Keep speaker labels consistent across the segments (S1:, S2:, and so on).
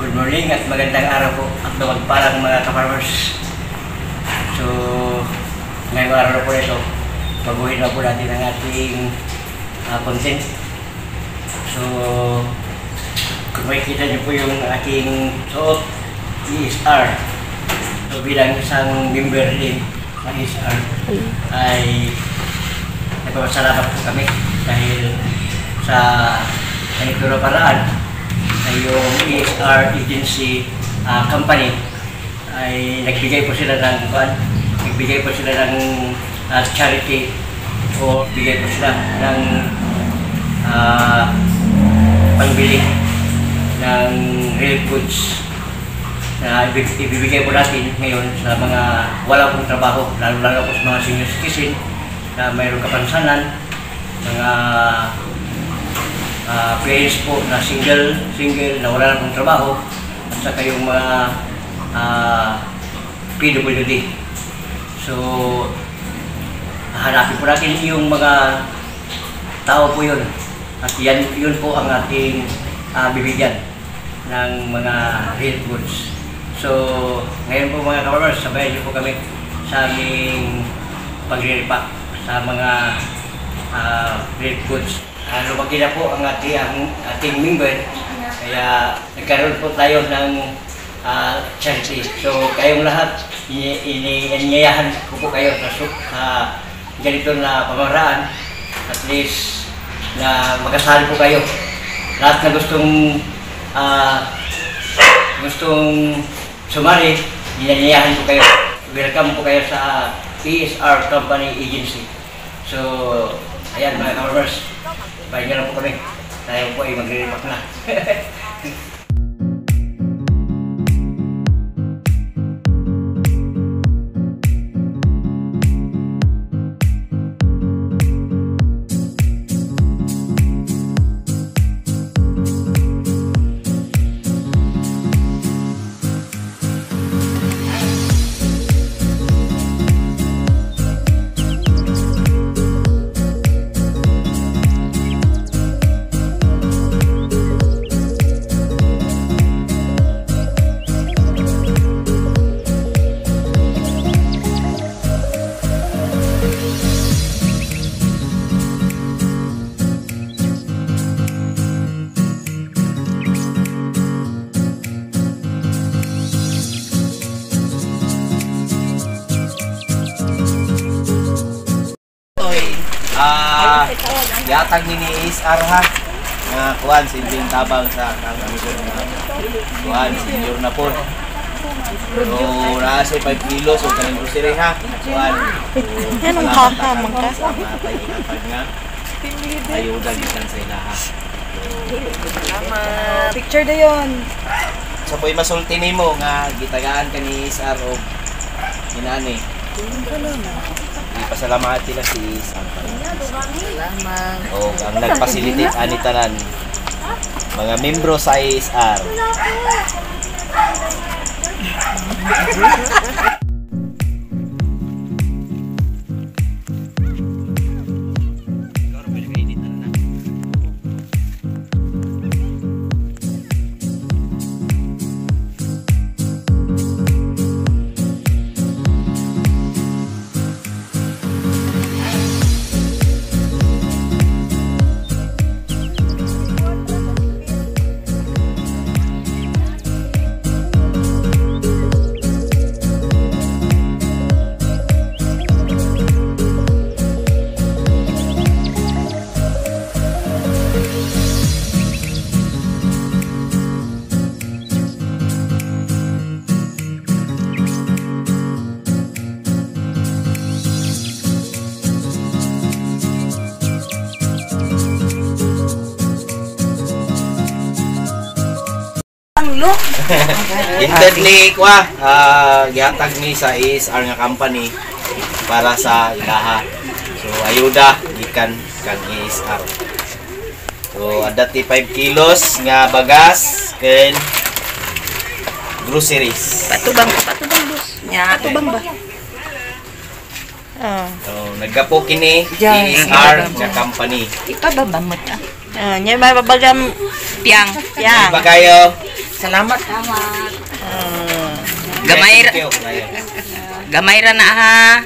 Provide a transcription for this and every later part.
S1: Good morning at magandang araw po at mapagpalang mga ka-farmers. So, ngayong araw po ito, baguhin na po natin ang ating content. So, kung makikita niyo po yung ating suot, ESR. So, bilang isang member din ng ESR, ay nagpapasalamat po kami dahil sa ganitong paraan ay yung ESR agency company ay nagbigay po sila ng charity o bigay po sila ng pangbili ng relief goods na ibibigay po natin ngayon sa mga wala pong trabaho, lalo-lalo po sa mga senior citizen na mayroong kapansanan, mga parents po na single na wala na pong trabaho, at saka yung mga PWD. So, hanapin po natin yung mga tao po yun. At yun po ang ating bibigyan ng mga real goods. So, ngayon po mga ka-farmers, sabayan niyo po kami sa aming pagre-repack sa mga real goods. Lumaki na po ang ating member, kaya nagkaroon po tayo ng charity. So kayong lahat, iniyayahan ko po kayo sa ganito na pamaraan, at least na makasali po kayo. Lahat na gustong sumali, iniyayahan po kayo. Welcome po kayo sa ESR Company Agency. So ayan mga ka-farmers, pahinga na po kami. Tayo po ay magre-repack na.
S2: Yatag ni ESR ha nga kuan silbing tabang sa kamisyon nga kuan senior na po. So nasa 5 kilos o kaning grocery ha kuan
S3: anong kaka man ka
S2: nga ayuda gikan sa ilaha.
S3: Picture da yon.
S2: So po'y masulti nimo nga gitagaan ka ni ESR o inani. Pasalamat sila si Santa.
S3: Salamat.
S2: O ang nagpasilitate ani tanan mga membro sa ESR. Internally kwa gihatag ni sa ESR nga company para sa ilaha. So ayuda gikan kang ESR. So adati 5 kilos nga bagas ken groceries.
S3: Patubang boss. Nya patubang ba?
S2: So naggapo kini ESR nga company.
S3: Ipababamot nya may babagam piang.
S2: Iba kayo
S4: Salamat.
S2: Gamay
S4: Gamay gamay ra na ha.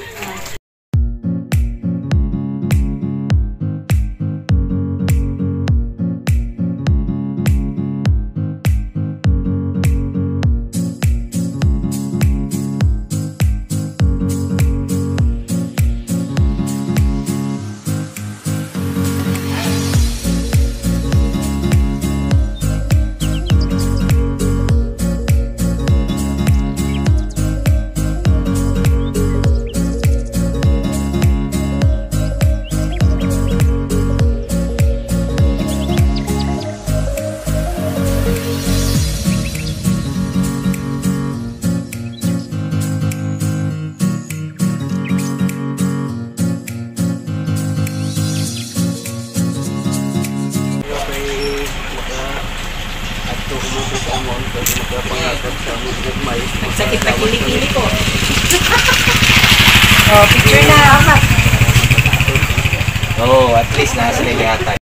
S4: Nagsakit na kili-kili ko.
S3: Oh, picture na. Amat.
S2: Oh, at least nasa nilihatan.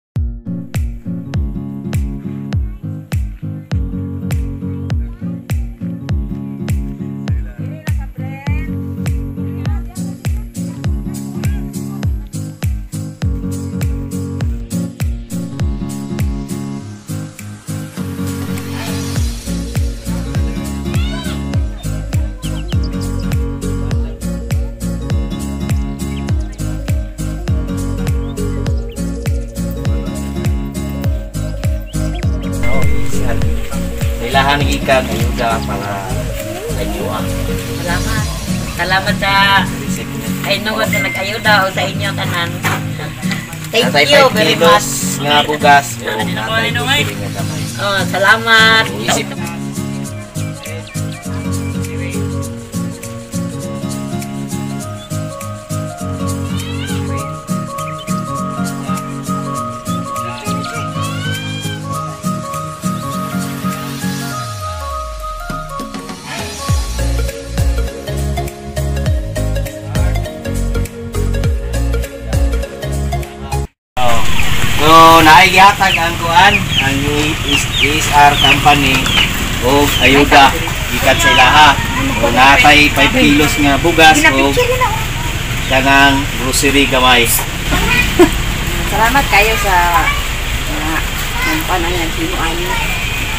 S2: Kailangan ikan ayuda para inyo ang
S4: Salamat. Salamat sa ay nungod na nag-ayuda o sa inyo tanan. Thank
S2: Natay
S4: you
S2: 5
S4: very
S2: kilos
S4: much.
S2: nga bugas. O, natay 2 nga gamay.
S4: Oh, salamat.
S2: So, isip So, naigyatag ang kuan, ang ESR company o ayuda ikat sa ilaha. O natay 5 kilos nga bugas o kanang grocery gamay.
S3: Salamat kayo sa nampanan ng tinuan.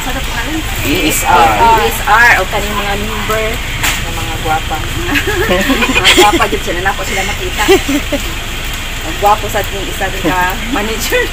S3: Sa dapat namin.
S2: ESR.
S3: ESR o kaning mga member ng mga gwapa. Mga gwapa dyan sila na po sila makita. Ang gwapo sa ating isa din ka manager.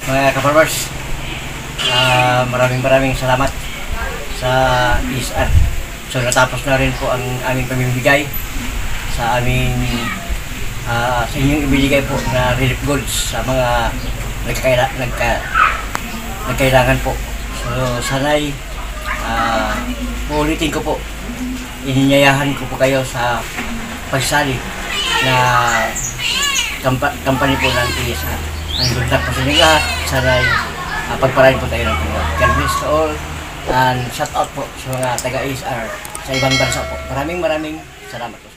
S1: Mga ka-farmers, maraming salamat sa ESR. So natapos na rin po ang aming pamimigay sa aming sa inyong ibigay po na relief goods sa mga nagkailangan po. So sana'y ulitin ko po, ininyayahan ko po kayo sa pagsali na company po ng ESR. Ang ganda po sa inyo lahat. Sana'y pagparahin po tayo ng Panginoon. God bless to all. And shout out po sa mga taga-ESR sa ibang bansa po. Maraming salamat po.